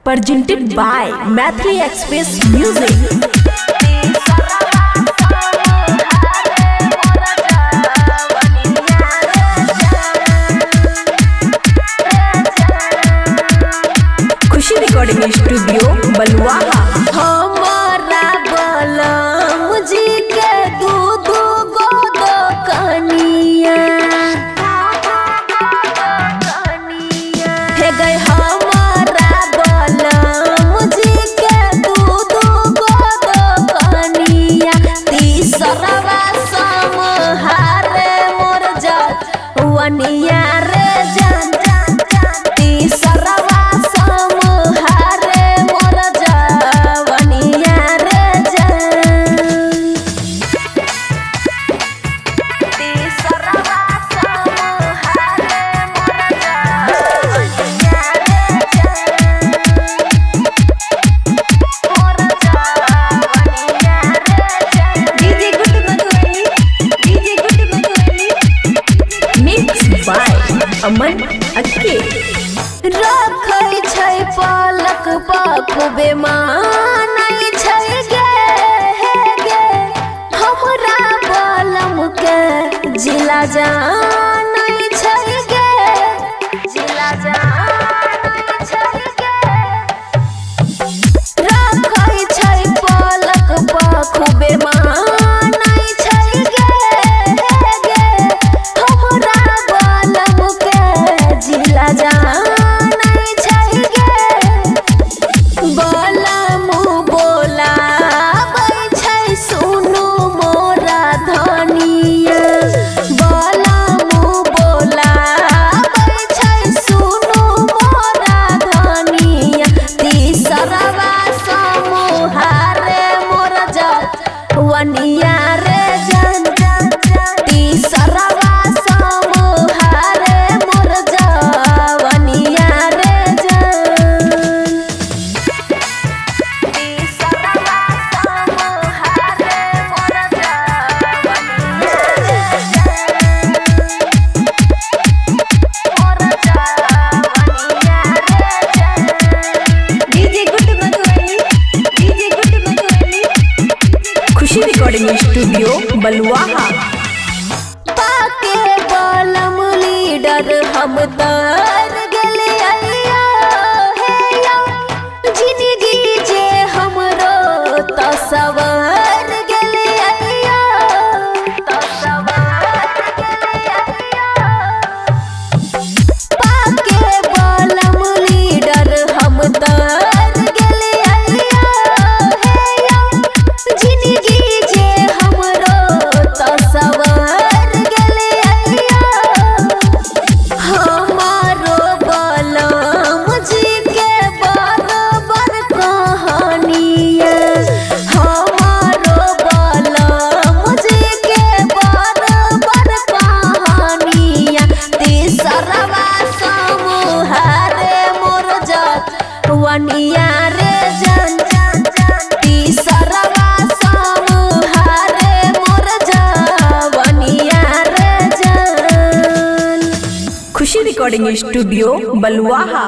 presented by Mathri Express Music. Khushi recording studio Baluaha. हमारा बलम जी के दूध गोद कनिया हे गए हमारा बलम जी के दूध गोद कनिया तीसरवा समहारे मोर जवनिया रे जान तीसरवा समहारे मोर जवनिया रे जान तीसरवा समहारे मोर जवनिया रे जान मोर जवनिया रे जान DJ good Madhubani Mixed by अमन अक्के। रखै छै पलक पखबे मानै छै गे हे गे हमरा बलम के जिला जानै छै गे जिला जानै छै गे रखै छै पलक पखबे मानै छै गे हे गे हमरा बलम के जिला जानै छै गे बलम बोलाबै छै सुनु मोरा धनिया बलम बोलाबै छै सुनु मोरा धनिया तीसरवा समहारे मोर जवनिया रे जान तीसरवा समहारे मोर जवनिया रे जान तीसरवा समहारे मोर जवनिया रे जान मोर जवनिया रे जान डीजे गुड मधुबनी खुशी रिकॉर्डिंग स्टूडियो बलुआहा। पाके बलम लीडर हम तर गेले अइया हे या जिंदगी जे हमरो तसवर गेले अइया तसवर गेले अइया पाके बलम लीडर हम तर गेले अइया हे या जिंदगी जे हमरो तसवर गेले अइया हमारो बलम जी के बराबर कहानिया हमारो बलम जी के बराबर कहानिया तीसरवा समहारे मोर जवनिया रे जान तीसरवा समहारे मोर जवनिया रे जान खुशी रिकॉर्डिंग स्टूडियो बलुआहा।